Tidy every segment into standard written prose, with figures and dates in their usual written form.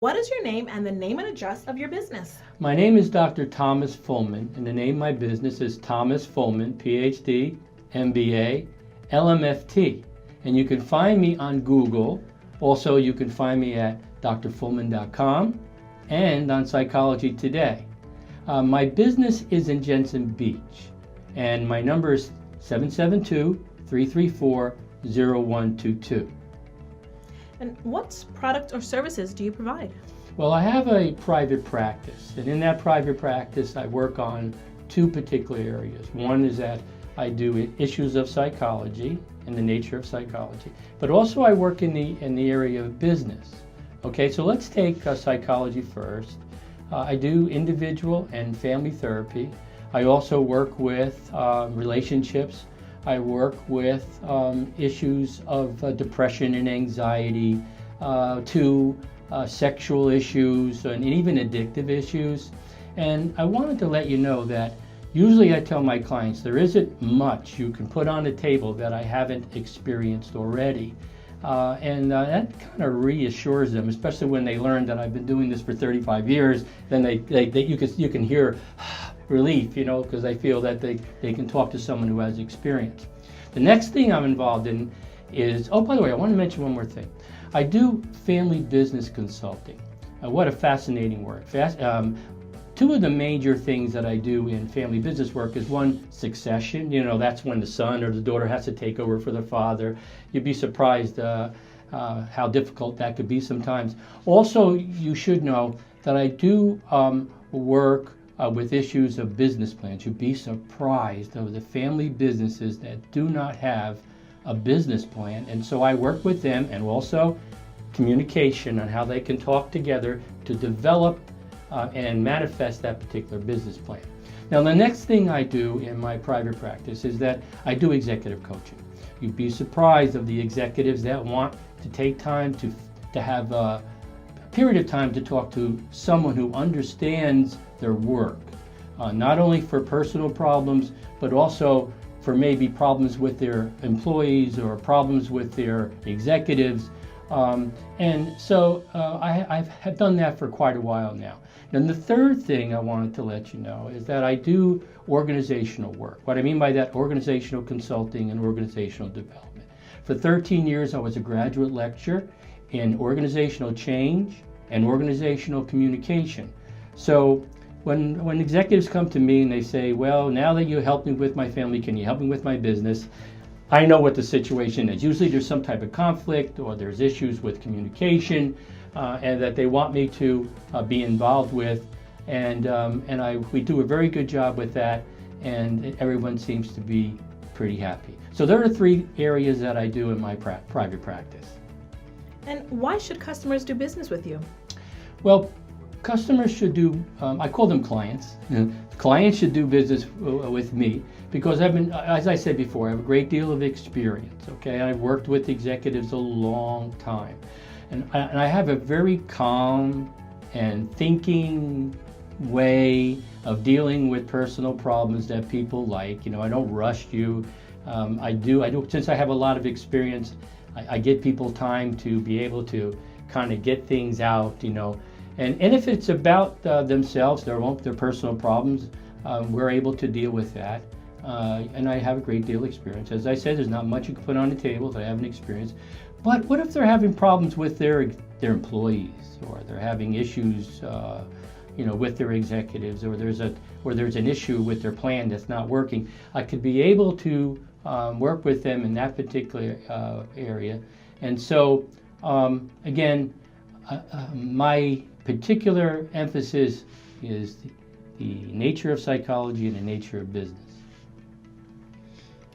What is your name and the name and address of your business? My name is Dr. Thomas Fullman, and the name of my business is Thomas Fullman Phd Mba LMFT. And you can find me on Google. Also, you can find me at drfullman.com and on Psychology Today. My business is in Jensen Beach, and my number is 772-334-0122. And what product or services do you provide? Well, I have a private practice, and in that private practice, I work on two particular areas. One is that I do issues of psychology and the nature of psychology, but also I work in the area of business. Okay, so let's take psychology first. I do individual and family therapy. I also work with relationships. I work with issues of depression and anxiety, to sexual issues and even addictive issues. And I wanted to let you know that usually I tell my clients there isn't much you can put on the table that I haven't experienced already. And that kind of reassures them, especially when they learn that I've been doing this for 35 years. Then you can hear relief, you know, because I feel that they can talk to someone who has experience. The next thing I'm involved in is, oh, by the way, I want to mention one more thing. I do family business consulting. What a fascinating work. Two of the major things that I do in family business work is one, succession. You know, that's when the son or the daughter has to take over for the father. You'd be surprised how difficult that could be sometimes. Also, you should know that I do work with issues of business plans. You'd be surprised of the family businesses that do not have a business plan. And so I work with them, and also communication on how they can talk together to develop and manifest that particular business plan. Now, the next thing I do in my private practice is that I do executive coaching. You'd be surprised of the executives that want to take time to have a period of time to talk to someone who understands their work, not only for personal problems, but also for maybe problems with their employees or problems with their executives. And so I have done that for quite a while now. And the third thing I wanted to let you know is that I do organizational work. What I mean by that, organizational consulting and organizational development. For 13 years, I was a graduate lecturer in organizational change and organizational communication. So when executives come to me and they say, well, now that you helped me with my family, can you help me with my business? I know what the situation is. Usually there's some type of conflict or there's issues with communication and that they want me to be involved with. And we do a very good job with that, and everyone seems to be pretty happy. So there are three areas that I do in my private practice. And why should customers do business with you? Well, customers should do, I call them clients. Clients should do business with me because I've been, as I said before, I have a great deal of experience, okay? I've worked with executives a long time. And I have a very calm and thinking way of dealing with personal problems that people like. You know, I don't rush you. I do, since I have a lot of experience, I give people time to be able to kind of get things out, you know. And if it's about themselves, their personal problems, we're able to deal with that. And I have a great deal of experience. As I said, there's not much you can put on the table that I haven't experienced. But what if they're having problems with their employees, or they're having issues, you know, with their executives, or there's an issue with their plan that's not working? I could be able to work with them in that particular area. And so, again, my particular emphasis is the nature of psychology and the nature of business.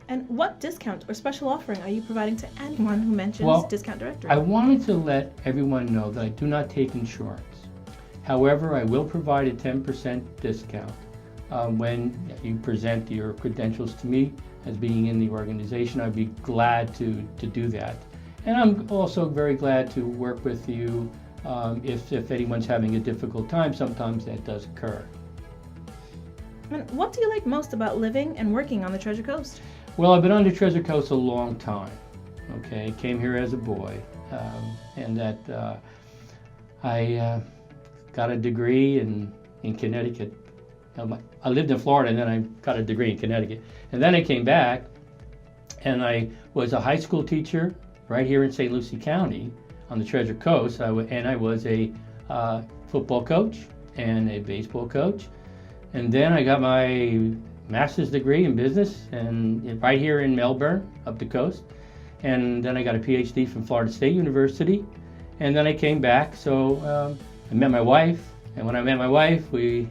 And what discount or special offering are you providing to anyone who mentions Discount Directory? I wanted to let everyone know that I do not take insurance. However, I will provide a 10% discount when you present your credentials to me as being in the organization. I'd be glad to do that. And I'm also very glad to work with you if anyone's having a difficult time. Sometimes that does occur. And what do you like most about living and working on the Treasure Coast? Well, I've been on the Treasure Coast a long time. Okay, came here as a boy, and that I got a degree in Connecticut. I lived in Florida, and then I got a degree in Connecticut. And then I came back, and I was a high school teacher right here in St. Lucie County on the Treasure Coast. And I was a football coach and a baseball coach. And then I got my master's degree in business and right here in Melbourne, up the coast. And then I got a PhD from Florida State University. And then I came back, so I met my wife. And when I met my wife, we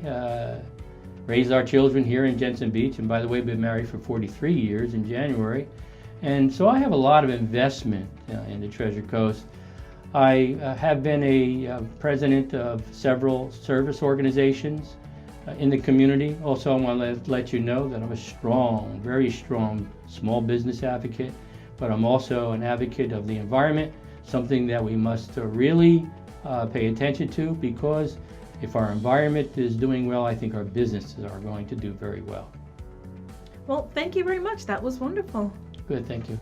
raised our children here in Jensen Beach. And by the way, we've been married for 43 years in January. And so I have a lot of investment in the Treasure Coast. I have been a president of several service organizations in the community. Also, I want to let you know that I'm a strong, very strong small business advocate, but I'm also an advocate of the environment, something that we must really pay attention to, because if our environment is doing well, I think our businesses are going to do very well. Well, thank you very much. That was wonderful. Good, thank you.